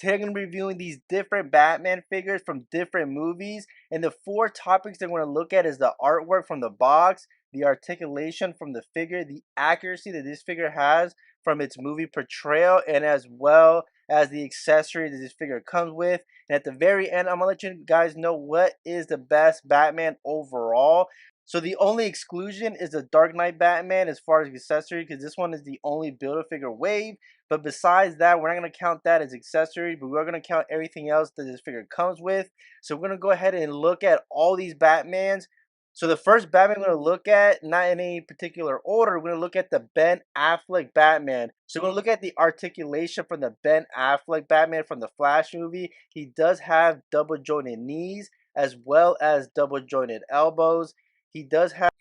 Today I'm going to be reviewing these different Batman figures from different movies. And the four topics that I'm going to look at is the artwork from the box, the articulation from the figure, the accuracy that this figure has from its movie portrayal, and as well as the accessory that this figure comes with. And at the very end, I'm going to let you guys know what is the best Batman overall. So the only exclusion is the Dark Knight Batman as far as accessory, because this one is the only Build-A-Figure wave. But besides that, we're not going to count that as accessory, but we're going to count everything else that this figure comes with. So we're going to go ahead and look at all these Batmans. So the first Batman we're going to look at, not in any particular order, we're going to look at the Ben Affleck Batman. So we're going to look at the articulation from the Ben Affleck Batman from the Flash movie. He does have double jointed knees as well as double jointed elbows. He does have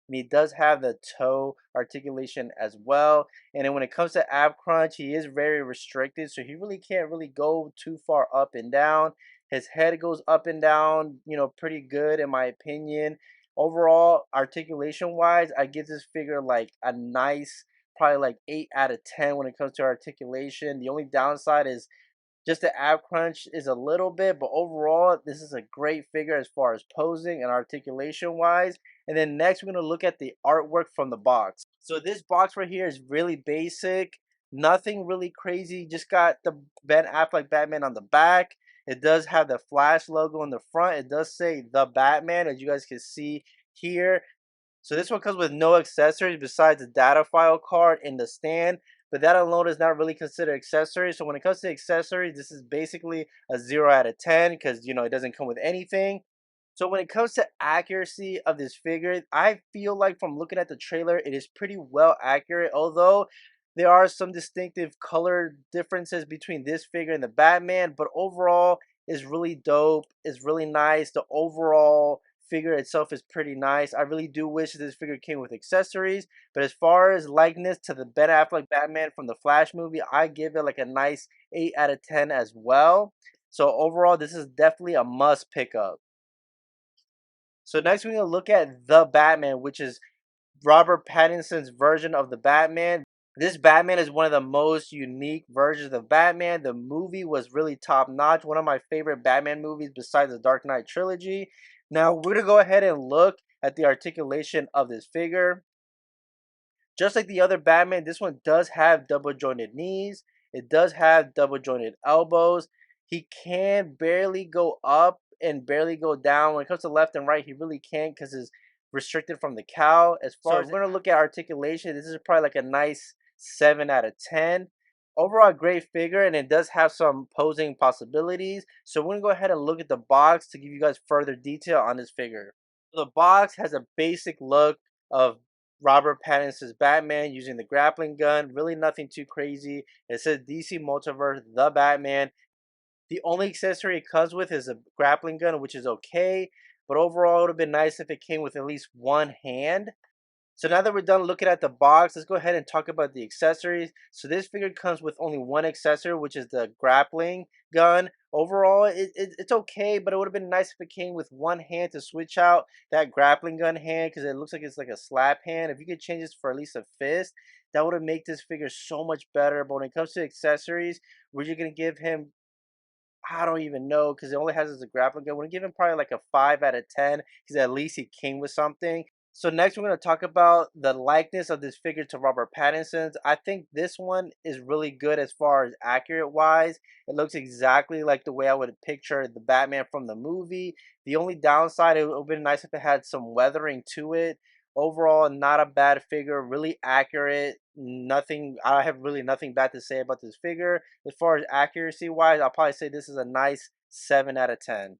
the toe articulation as well. And then when it comes to ab crunch, he is very restricted, so he really can't go too far up and down. His head goes up and down, pretty good in my opinion. Overall, articulation wise, I give this figure like a nice, probably like 8 out of 10 when it comes to articulation. The only downside is just the ab crunch is a little bit, but overall, this is a great figure as far as posing and articulation wise. And then next, we're going to look at the artwork from the box. So this box right here is really basic, nothing really crazy. Just got the Ben Affleck Batman on the back. It does have the Flash logo in the front. It does say the Batman, as you guys can see here. So this one comes with no accessories besides the data file card and the stand. But that alone is not really considered accessories. So when it comes to accessories, this is basically a 0 out of 10 because, it doesn't come with anything. So when it comes to accuracy of this figure, I feel like from looking at the trailer, it is pretty well accurate. Although there are some distinctive color differences between this figure and the Batman. But overall, it's really dope. It's really nice. The overall figure itself is pretty nice. I really do wish this figure came with accessories, but as far as likeness to the Ben Affleck Batman from the Flash movie, I give it like a nice 8 out of 10 as well. So overall, this is definitely a must pick up. So next we're going to look at the Batman, which is Robert Pattinson's version of the Batman. This Batman is one of the most unique versions of Batman. The movie was really top notch. One of my favorite Batman movies besides the Dark Knight trilogy. Now we're going to go ahead and look at the articulation of this figure. Just like the other Batman, this one does have double jointed knees. It does have double jointed elbows. He can barely go up and barely go down. When it comes to left and right, he really can't because it's restricted from the cowl. As far as we're going to look at articulation, this is probably like a nice 7 out of 10. Overall, great figure, and it does have some posing possibilities. So we're going to go ahead and look at the box to give you guys further detail on this figure. The box has a basic look of Robert Pattinson's Batman using the grappling gun. Really nothing too crazy. It says DC Multiverse, the Batman. The only accessory it comes with is a grappling gun, which is okay. But overall, it would have been nice if it came with at least one hand. So now that we're done looking at the box, let's go ahead and talk about the accessories. So this figure comes with only one accessory, which is the grappling gun. Overall, it's okay, but it would have been nice if it came with one hand to switch out that grappling gun hand because it looks like it's like a slap hand. If you could change this for at least a fist, that would have made this figure so much better. But when it comes to accessories, we're just going to give him, I don't even know because it only has as a grappling gun. We're going to give him probably like a 5 out of 10 because at least he came with something. So next we're going to talk about the likeness of this figure to Robert Pattinson's. I think this one is really good as far as accurate wise. It looks exactly like the way I would picture the Batman from the movie. The only downside, it would have been nice if it had some weathering to it. Overall, not a bad figure, really accurate. I have really nothing bad to say about this figure. As far as accuracy wise, I'll probably say this is a nice 7 out of 10.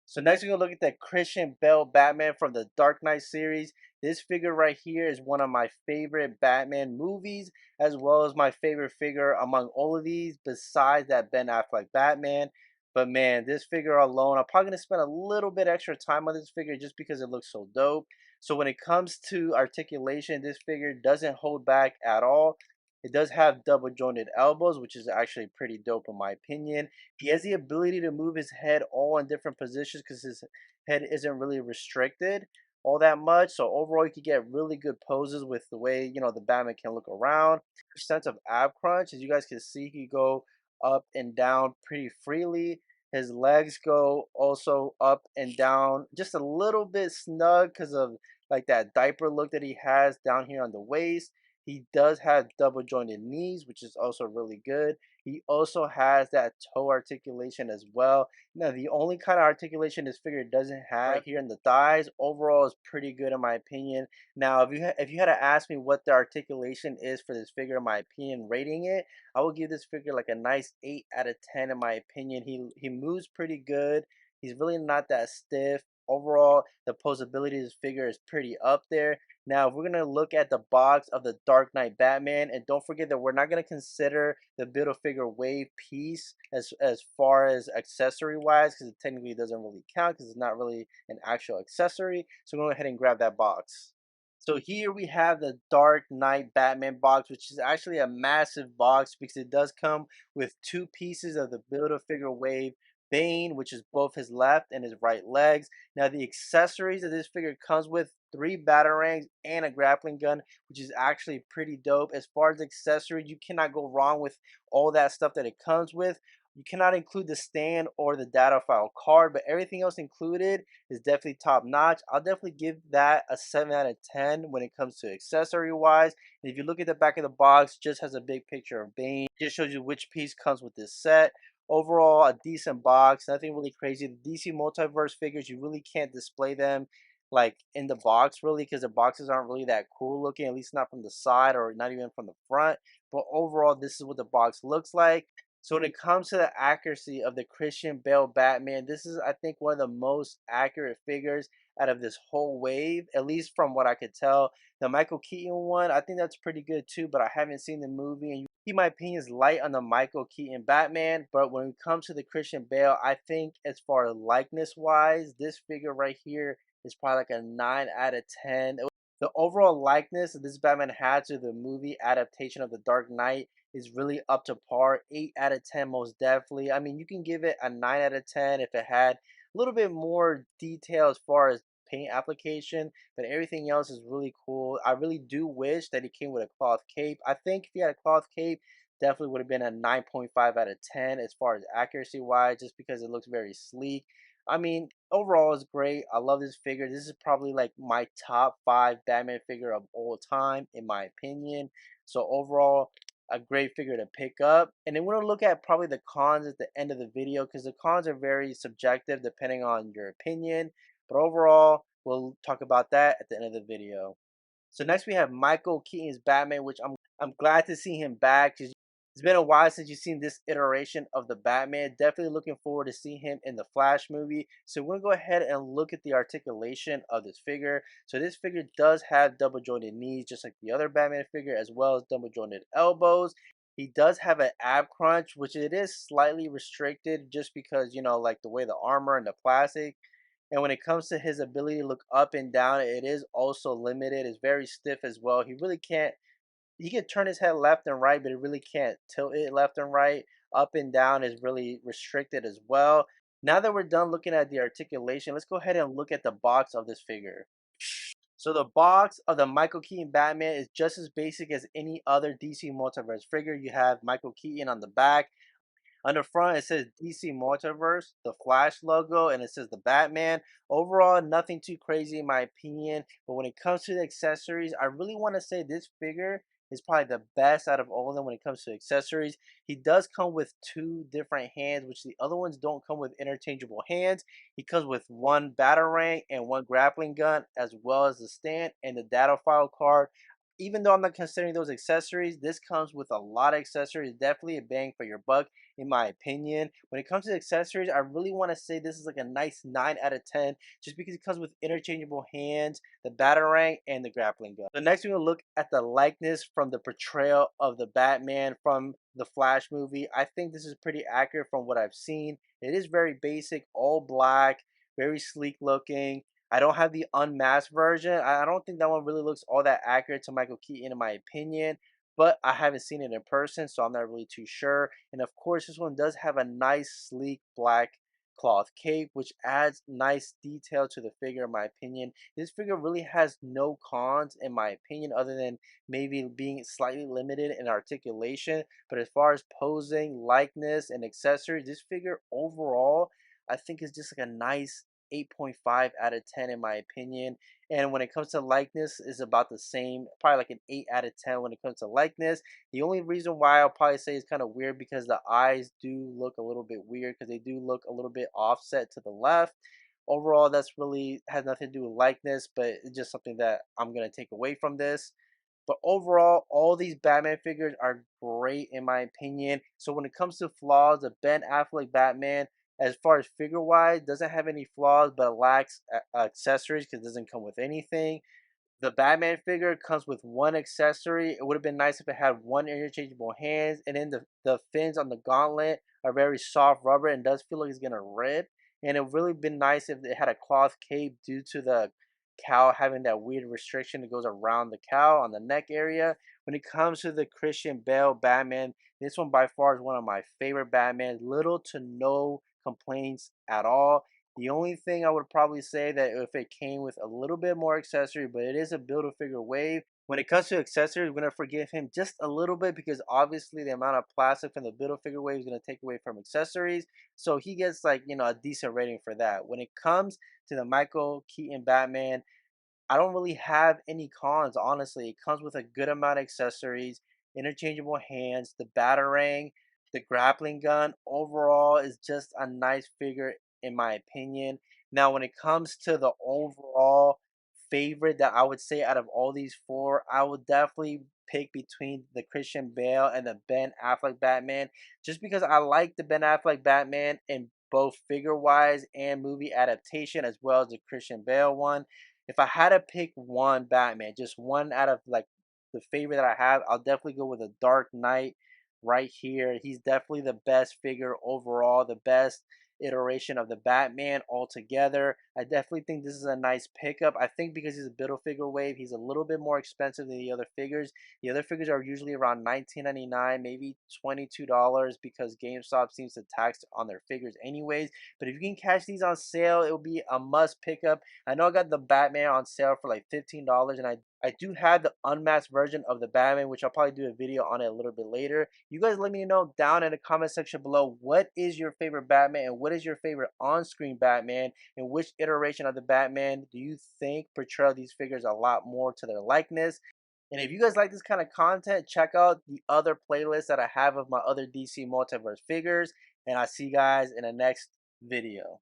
So next we're going to look at the Christian Bale Batman from the Dark Knight series. This figure right here is one of my favorite Batman movies, as well as my favorite figure among all of these besides that Ben Affleck Batman. But man, this figure alone, I'm probably going to spend a little bit extra time on this figure just because it looks so dope. So when it comes to articulation, this figure doesn't hold back at all. It does have double jointed elbows, which is actually pretty dope in my opinion. He has the ability to move his head all in different positions because his head isn't really restricted all that much. So overall, you can get really good poses with the way, the Batman can look around. Sense of ab crunch, as you guys can see, he go up and down pretty freely. His legs go also up and down just a little bit snug because of like that diaper look that he has down here on the waist. He does have double jointed knees, which is also really good. He also has that toe articulation as well. Now, the only kind of articulation this figure doesn't have right here in the thighs, overall is pretty good in my opinion. Now, if you had to ask me what the articulation is for this figure, in my opinion, rating it, I would give this figure like a nice 8 out of 10 in my opinion. He moves pretty good. He's really not that stiff. Overall, the posability of this figure is pretty up there. Now, if we're gonna look at the box of the Dark Knight Batman, and don't forget that we're not gonna consider the Build-A-Figure Wave piece as far as accessory wise, because it technically doesn't really count because it's not really an actual accessory. So go ahead and grab that box. So here we have the Dark Knight Batman box, which is actually a massive box because it does come with two pieces of the Build-A-Figure Wave Bane, which is both his left and his right legs. Now the accessories that this figure comes with, three batarangs and a grappling gun, which is actually pretty dope. As far as accessories, you cannot go wrong with all that stuff that it comes with. You cannot include the stand or the data file card, but everything else included is definitely top notch. I'll definitely give that a 7 out of 10 when it comes to accessory wise. And if you look at the back of the box, just has a big picture of Bane. Just shows you which piece comes with this set. Overall, a decent box, nothing really crazy. The DC Multiverse figures, you really can't display them like in the box really because the boxes aren't really that cool looking, at least not from the side or not even from the front. But overall, this is what the box looks like. So when it comes to the accuracy of the Christian Bale Batman, this is I think one of the most accurate figures out of this whole wave, at least from what I could tell. The Michael Keaton one, I think that's pretty good too, but I haven't seen the movie. And my opinion is light on the Michael Keaton Batman, but when it comes to the Christian Bale, I think as far as likeness wise, this figure right here is probably like a 9 out of 10. The overall likeness that this Batman had to the movie adaptation of The Dark Knight is really up to par. 8 out of 10 most definitely. I mean, you can give it a 9 out of 10 if it had a little bit more detail as far as paint application, but everything else is really cool. I really do wish that it came with a cloth cape. I think if he had a cloth cape, definitely would have been a 9.5 out of 10 as far as accuracy wise, just because it looks very sleek. I mean, overall, it's great. I love this figure. This is probably like my top 5 Batman figure of all time, in my opinion. So overall, a great figure to pick up. And then we're gonna look at probably the cons at the end of the video because the cons are very subjective depending on your opinion. But overall, we'll talk about that at the end of the video. So next we have Michael Keaton's Batman, which I'm glad to see him back. It's been a while since you've seen this iteration of the Batman. Definitely looking forward to see him in the Flash movie. So we're going to go ahead and look at the articulation of this figure. So this figure does have double jointed knees, just like the other Batman figure, as well as double jointed elbows. He does have an ab crunch, which it is slightly restricted just because, you know, like the way the armor and the plastic. And when it comes to his ability to look up and down, it is also limited. It's very stiff as well. He really can't, he can turn his head left and right, but it really can't tilt it left and right. Up and down is really restricted as well. Now that we're done looking at the articulation, let's go ahead and look at the box of this figure. So the box of the Michael Keaton Batman is just as basic as any other DC Multiverse figure. You have Michael Keaton on the back. On the front, it says DC Multiverse, the Flash logo, and it says the Batman. Overall, nothing too crazy in my opinion. But when it comes to the accessories, I really want to say this figure is probably the best out of all of them when it comes to accessories. He does come with two different hands, which the other ones don't come with interchangeable hands. He comes with one batarang and one grappling gun, as well as the stand and the data file card. Even though I'm not considering those accessories, this comes with a lot of accessories. Definitely a bang for your buck, in my opinion. When it comes to accessories, I really want to say this is like a nice 9 out of 10, just because it comes with interchangeable hands, the batarang, and the grappling gun. So next, we're gonna look at the likeness from the portrayal of the Batman from the Flash movie. I think this is pretty accurate from what I've seen. It is very basic, all black, very sleek looking. I don't have the unmasked version. I don't think that one really looks all that accurate to Michael Keaton in my opinion, but I haven't seen it in person, so I'm not really too sure. And of course, this one does have a nice sleek black cloth cape, which adds nice detail to the figure in my opinion. This figure really has no cons in my opinion other than maybe being slightly limited in articulation. But as far as posing, likeness, and accessories, this figure overall I think is just like a nice 8.5 out of 10 in my opinion. And when it comes to likeness, is about the same, probably like an 8 out of 10 when it comes to likeness. The only reason why I'll probably say it's kind of weird because the eyes do look a little bit weird because they do look a little bit offset to the left. Overall, that's really has nothing to do with likeness, but it's just something that I'm gonna take away from this. But overall, all these Batman figures are great in my opinion. So when it comes to flaws, the Ben Affleck Batman, as far as figure wise, doesn't have any flaws, but lacks accessories because it doesn't come with anything. The Batman figure comes with one accessory. It would have been nice if it had one interchangeable hands, and then the fins on the gauntlet are very soft rubber and does feel like it's gonna rip. And it would really been nice if it had a cloth cape due to the cow having that weird restriction that goes around the cow on the neck area. When it comes to the Christian Bale Batman, this one by far is one of my favorite Batmans. Little to no complaints at all. The only thing I would probably say that if it came with a little bit more accessory, but it is a Build-A-Figure wave. When it comes to accessories, we're gonna forgive him just a little bit because obviously the amount of plastic from the Build-A-Figure wave is gonna take away from accessories. So he gets like, a decent rating for that. When it comes to the Michael Keaton Batman, I don't really have any cons, honestly. It comes with a good amount of accessories, interchangeable hands, the batarang, the grappling gun. Overall, is just a nice figure in my opinion. Now, when it comes to the overall favorite that I would say out of all these four, I would definitely pick between the Christian Bale and the Ben Affleck Batman, just because I like the Ben Affleck Batman in both figure wise and movie adaptation, as well as the Christian Bale one. If I had to pick one Batman, just one out of like the favorite that I have, I'll definitely go with the Dark Knight right here. He's definitely the best figure overall, the best iteration of the Batman altogether. I definitely think this is a nice pickup. I think because he's a Build-A-Figure wave, he's a little bit more expensive than the other figures. The other figures are usually around $19.99, maybe $22 because GameStop seems to tax on their figures anyways. But if you can catch these on sale, it'll be a must pickup. I know I got the Batman on sale for like $15, and I do have the unmasked version of the Batman, which I'll probably do a video on it a little bit later. You guys let me know down in the comment section below what is your favorite Batman and what is your favorite on-screen Batman, and which iteration of the Batman do you think portray these figures a lot more to their likeness. And if you guys like this kind of content, check out the other playlists that I have of my other DC Multiverse figures. And I'll see you guys in the next video.